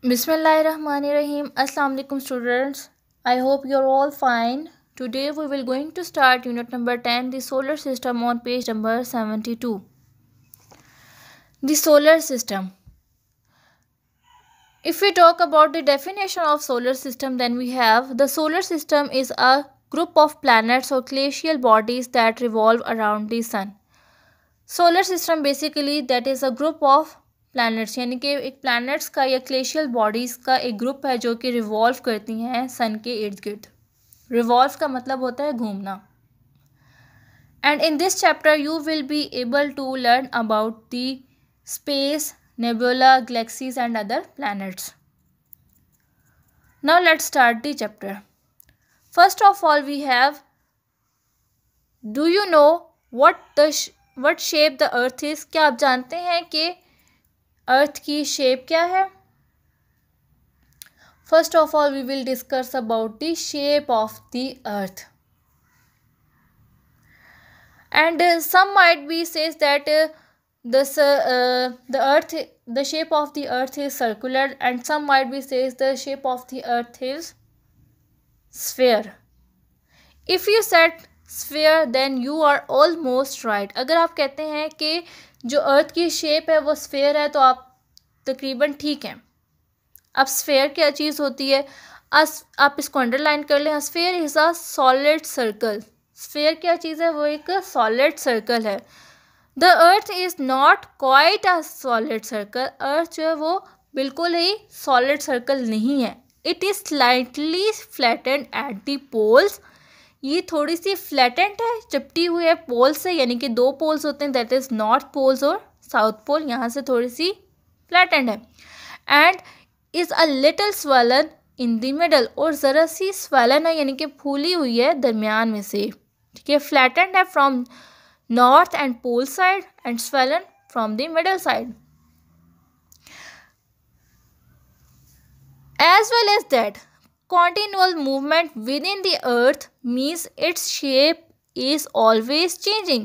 Bismillahirrahmanirrahim. Assalamu alaikum students. I hope you're all fine. Today we will going to start unit number 10, the solar system, on page number 72. The solar system. If we talk about the definition of solar system, then we have the solar system is a group of planets or celestial bodies that revolve around the sun. Solar system basically that is a group of planets, यानी कि एक planets का या glacial bodies का एक group है जो कि रिवॉल्व करती हैं सन के इर्द गिर्द. रिवॉल्व का मतलब होता है घूमना. And in this chapter you will be able to learn about the space, nebula, galaxies and other planets. Now let's start the chapter. First of all we have, do you know what shape the earth is. क्या आप जानते हैं कि अर्थ की shape क्या है? First of all we will discuss about the shape of the earth. And some might be says that the shape of the earth is circular, and some might be says the shape of the earth is sphere. If you said sphere then you are almost right. अगर आप कहते हैं कि जो अर्थ की shape है वो sphere है तो आप तकरीबन ठीक हैं. अब स्फीयर क्या चीज़ होती है, आप इसको अंडरलाइन कर लें. Sphere is a solid circle. Sphere क्या चीज़ है, वो एक सॉलिड सर्कल है. The earth is not quite a solid circle. Earth जो है वो बिल्कुल ही सॉलिड सर्कल नहीं है. It is slightly flattened at the poles. ये थोड़ी सी फ्लैटेंट है, चिपटी हुई है पोल से, यानी कि दो पोल्स होते हैं, दैट इज़ नॉर्थ पोल्स और साउथ पोल. यहाँ से थोड़ी सी फ्लैटेंट है. And is a little swollen in the middle. और ज़रा सी स्वेलन है, यानी कि फूली हुई है दरमियान में से. ठीक है, फ्लैटेंड है from north and pole side and swollen from the middle side. As well as that, continual movement within the earth means its shape is always changing.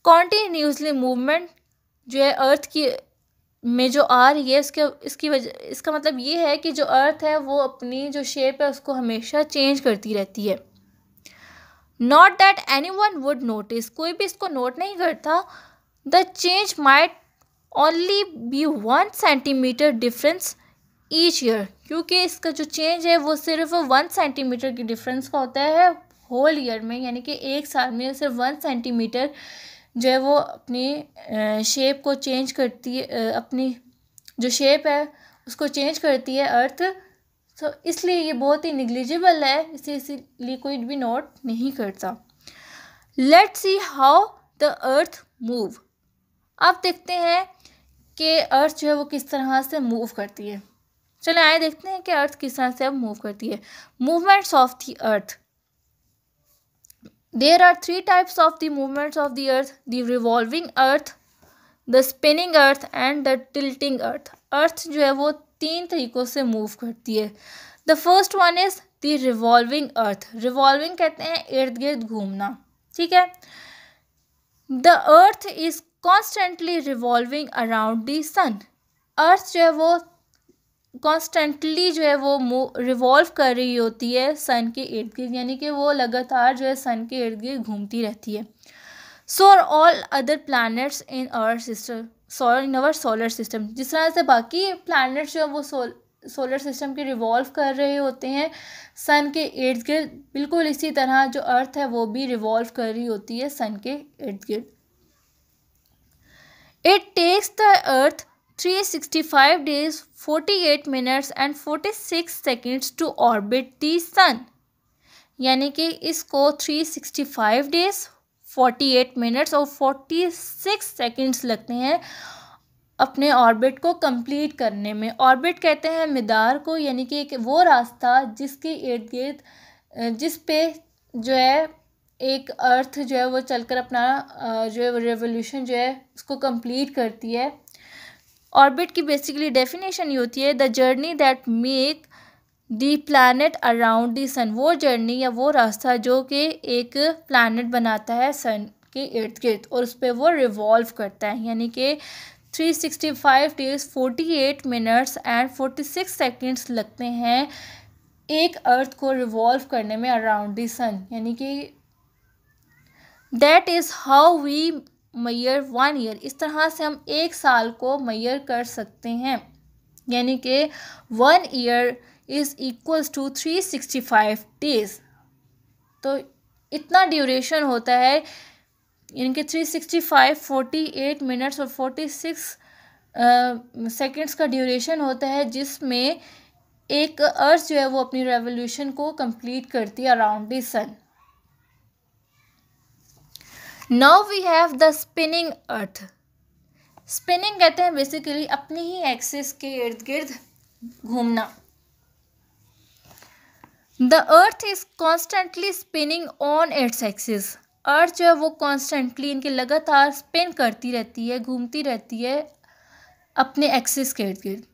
continuously movement जो है अर्थ की में जो आ रही है इसकी वजह, इसका मतलब ये है कि जो अर्थ है वो अपनी जो शेप है उसको हमेशा चेंज करती रहती है. Not that anyone would notice. कोई भी इसको नोट नहीं करता. The change might only be 1 centimetre difference each year. क्योंकि इसका जो चेंज है वो सिर्फ 1 सेंटीमीटर की डिफरेंस का होता है होल ईयर में, यानी कि एक साल में सिर्फ 1 सेंटीमीटर जो है वो अपनी शेप को चेंज करती है. अपनी जो शेप है उसको चेंज करती है अर्थ. तो इसलिए ये बहुत ही निग्लिजिबल है, इसीलिए कोई भी नोट नहीं करता. Let's see how the earth move. अब देखते हैं कि अर्थ जो है वो किस तरह से मूव करती है. चलो आए देखते हैं कि अर्थ किस तरह से अब मूव करती है. Movements of the earth. There are 3 types of the movements of the earth. The revolving earth, the spinning earth and the tilting earth. Earth जो है वो 3 तरीक़ों से मूव करती है. The first one is the revolving earth. Revolving कहते हैं इर्द गिर्द घूमना. ठीक है. The earth is constantly revolving around the sun. Earth जो है वो कॉन्स्टेंटली जो है वो रिवॉल्व कर रही होती है सन के इर्द गिर्द, यानी कि वो लगातार जो है सन के इर्द गिर्द घूमती रहती है. So are all other planets in our system, in our solar system. जिस तरह से बाकी प्लैनेट्स जो है वो सोलर सिस्टम के रिवॉल्व कर रहे होते हैं सन के इर्द गिर्द, बिल्कुल इसी तरह जो अर्थ है वो भी रिवॉल्व कर रही होती है सन के इर्द गिर्द. It takes the earth 365 days, 48 minutes and 46 seconds to orbit the sun. यानी कि इसको 365 days, 48 minutes और 46 seconds लगते हैं अपने ऑर्बिट को कंप्लीट करने में. ऑर्बिट कहते हैं मिदार को, यानी कि एक वो रास्ता जिसके इर्द गिर्द जिस पे जो है एक अर्थ जो है वो चलकर अपना जो है रेवोल्यूशन जो है उसको कंप्लीट करती है. ऑर्बिट की बेसिकली डेफिनेशन ये होती है the journey that make the planet around the sun. वो जर्नी या वो रास्ता जो कि एक प्लैनेट बनाता है सन के इर्द गिर्द और उस पर वो रिवॉल्व करता है, यानी कि 365 डेज 48 मिनट्स एंड 46 सेकेंड्स लगते हैं एक अर्थ को रिवॉल्व करने में अराउंड द सन, यानी कि that is how we measure 1 year. इस तरह से हम एक साल को मैयर कर सकते हैं, यानी कि 1 year is equals to 365 days. तो इतना ड्यूरेशन होता है, यानी कि 365 48 मिनट्स और 46 सेकेंड्स का ड्यूरेशन होता है, जिसमें एक अर्थ जो है वो अपनी रेवोल्यूशन को कंप्लीट करती है around the sun. Now we have the spinning earth. Spinning कहते हैं बेसिकली अपनी ही एक्सिस के इर्द गिर्द घूमना। The earth is constantly spinning on its axis. Earth जो है वो कॉन्स्टेंटली, इनके लगातार स्पिन करती रहती है, घूमती रहती है अपने एक्सिस के इर्द गिर्द।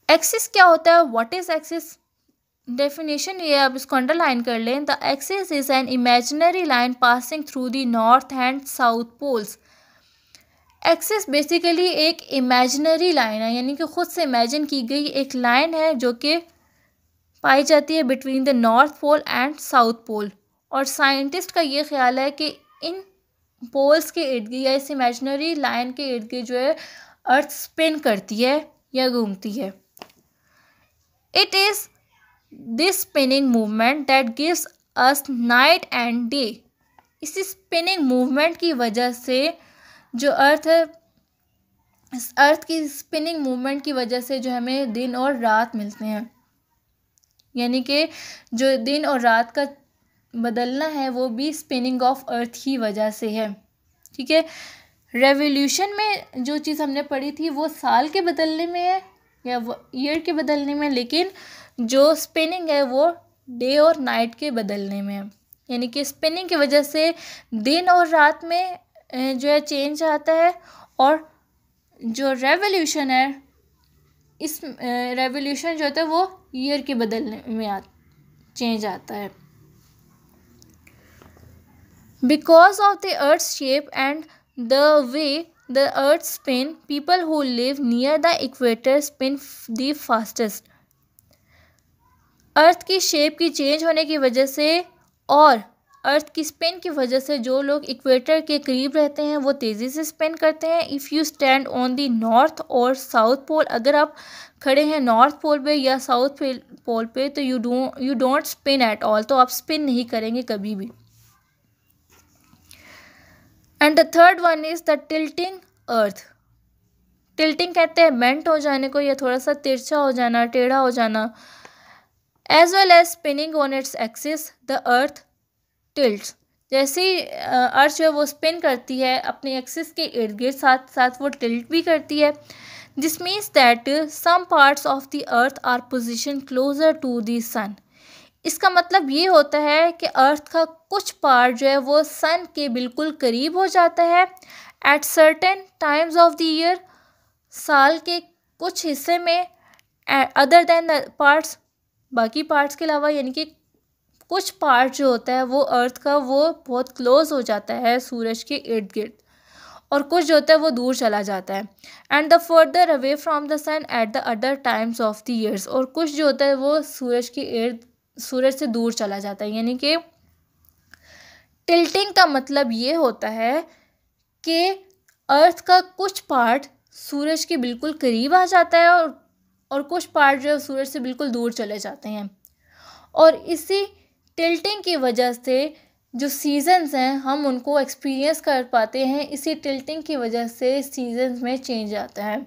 एक्सिस क्या होता है? What is axis? डेफिनेशन ये, आप इसको अंडरलाइन कर लें। The axis is an imaginary line passing through the north and south poles. Axis basically एक इमेजिनरी लाइन है, यानी कि खुद से इमेजिन की गई एक लाइन है जो कि पाई जाती है between the north pole and south pole. और साइंटिस्ट का ये ख्याल है कि इन पोल्स के इर्द गिर्द या इस इमेजिनरी लाइन के इर्द गिर्द जो है अर्थ स्पिन करती है या घूमती है। It is this spinning movement that gives us night and day. इसी स्पिनिंग मूवमेंट की वजह से जो अर्थ है, इस अर्थ की स्पिनिंग मूवमेंट की वजह से जो हमें दिन और रात मिलते हैं, यानी कि जो दिन और रात का बदलना है वो भी स्पिनिंग ऑफ अर्थ की वजह से है। ठीक है, रेवोल्यूशन में जो चीज़ हमने पढ़ी थी वो साल के बदलने में है या ईयर के बदलने में, लेकिन जो स्पिनिंग है वो डे और नाइट के बदलने में है। यानी कि स्पिनिंग की वजह से दिन और रात में जो है चेंज आता है, और जो रेवोल्यूशन है, इस रेवोल्यूशन जो होता है वो ईयर के बदलने में चेंज आता है। Because of the earth shape and the way the earth spin, people who live near the equator spin the fastest. Earth की शेप की चेंज होने की वजह से और अर्थ की स्पिन की वजह से जो लोग इक्वेटर के करीब रहते हैं वो तेज़ी से स्पिन करते हैं। If you stand on the north और साउथ पोल, अगर आप खड़े हैं नॉर्थ पोल पे या साउथ पोल पे, तो you don't spin at all, तो आप स्पिन नहीं करेंगे कभी भी। And the third one is the tilting earth. Tilting कहते हैं बेंट हो जाने को, या थोड़ा सा तिरछा हो जाना, टेढ़ा हो जाना। As well as spinning on its axis the earth tilts. जैसे ही अर्थ जो है वो स्पिन करती है अपने एक्सिस के इर्द गिर्द, साथ साथ वो टिल्ट भी करती है। This means that some parts of the earth are position closer to the sun. इसका मतलब ये होता है कि अर्थ का कुछ पार्ट जो है वो सन के बिल्कुल करीब हो जाता है at certain times of the year, साल के कुछ हिस्से में, अदर देन द पार्ट्स, बाकी पार्ट्स के अलावा। यानी कि कुछ पार्ट जो होता है वो अर्थ का वो बहुत क्लोज हो जाता है सूरज के इर्द गिर्द, और कुछ जो होता है वो दूर चला जाता है। And the further away from the sun at the other times of the years, और कुछ जो होता है वो सूरज से दूर चला जाता है। यानी कि टिल्टिंग का मतलब ये होता है कि अर्थ का कुछ पार्ट सूरज के बिल्कुल करीब आ जाता है और कुछ पार्ट जो है सूरज से बिल्कुल दूर चले जाते हैं। और इसी टिल्टिंग की वजह से जो सीजन्स हैं हम उनको एक्सपीरियंस कर पाते हैं। इसी टिल्टिंग की वजह से सीजन्स में चेंज आता है।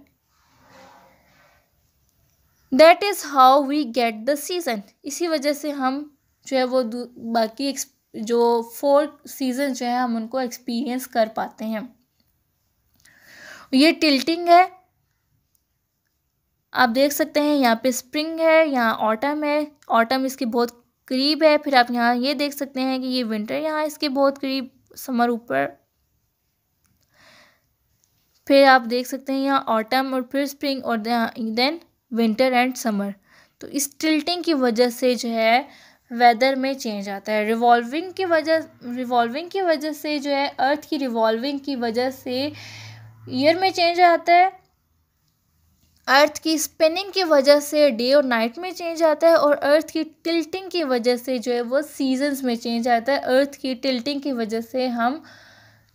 That is how we get the season. इसी वजह से हम जो है वो बाकी जो 4 सीज़न जो है हम उनको एक्सपीरियंस कर पाते हैं। ये टिल्टिंग है, आप देख सकते हैं यहाँ पे स्प्रिंग है, यहाँ ऑटम है, ऑटम इसके बहुत करीब है। फिर आप यहाँ ये देख सकते हैं कि ये विंटर यहाँ इसके बहुत करीब, समर ऊपर। फिर आप देख सकते हैं यहाँ ऑटम और फिर स्प्रिंग और देन विंटर एंड समर। तो इस टिल्टिंग की वजह से जो है वेदर में चेंज आता है। रिवॉल्विंग की वजह से जो है अर्थ की रिवॉल्विंग की वजह से ईयर में चेंज आता है। अर्थ की स्पिनिंग की वजह से डे और नाइट में चेंज आता है। और अर्थ की टिल्टिंग की वजह से जो है वो सीजन्स में चेंज आता है। अर्थ की टिल्टिंग की वजह से हम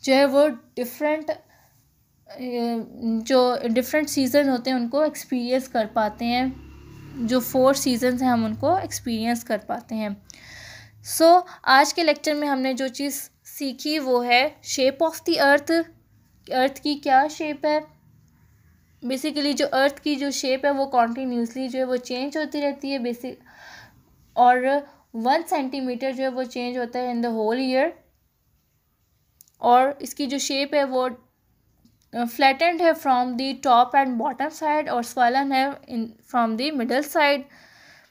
जो है वो डिफरेंट सीज़न होते हैं उनको एक्सपीरियंस कर पाते हैं। जो 4 सीजन्स हैं हम उनको एक्सपीरियंस कर पाते हैं। आज के लेक्चर में हमने जो चीज़ सीखी वो है शेप ऑफ द अर्थ की क्या शेप है। बेसिकली जो अर्थ की जो शेप है वो कॉन्टीन्यूसली जो है वो चेंज होती रहती है और 1 सेंटीमीटर जो है वो चेंज होता है इन द होल ईयर। और इसकी जो शेप है वो फ्लैटेंड है from the top and bottom side और स्वलन है फ्रॉम द मिडल साइड।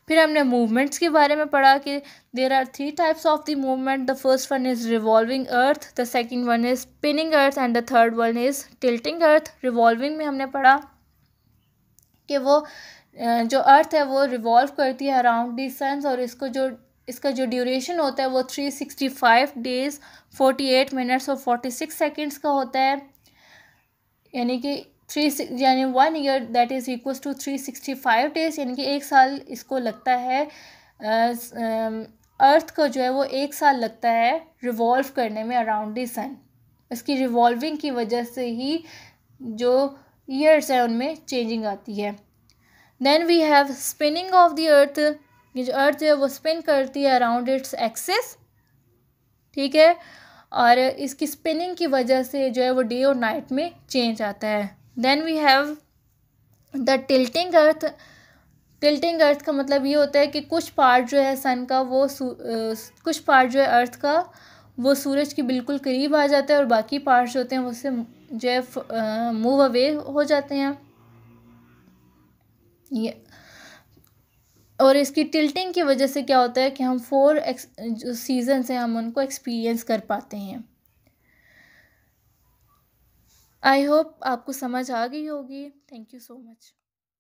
फिर हमने मूवमेंट्स के बारे में पढ़ा कि there are 3 types of the movement. The first one is revolving earth, the second one is spinning earth and the third one is tilting earth. Revolving में हमने पढ़ा कि वो जो अर्थ है वो रिवॉल्व करती है अराउंड दी सन और इसका जो ड्यूरेशन होता है वो 365 डेज़ 48 मिनट्स और 46 सेकेंड्स का होता है। यानी कि 1 year that is equals to 365 days, यानी कि 1 साल इसको लगता है। अर्थ को जो है वो 1 साल लगता है रिवॉल्व करने में अराउंड दी सन। इसकी रिवॉल्विंग की वजह से ही जो ईयर्स है उनमें चेंजिंग आती है। Then we have spinning of the earth. ये जो अर्थ है वो स्पिन करती है अराउंड इट्स एक्सिस, ठीक है। और इसकी स्पिनिंग की वजह से जो है वो डे और नाइट में चेंज आता है। Then we have the tilting earth. Tilting earth का मतलब ये होता है कि कुछ पार्ट जो है सन का वो कुछ पार्ट जो है अर्थ का वो सूरज के बिल्कुल करीब आ जाता है और बाकी पार्ट्स होते हैं उससे जो है मूव अवे हो जाते हैं। ये और इसकी टिल्टिंग की वजह से क्या होता है कि हम 4 जो सीजन्स हैं हम उनको एक्सपीरियंस कर पाते हैं। आई होप आपको समझ आ गई होगी। Thank you so much.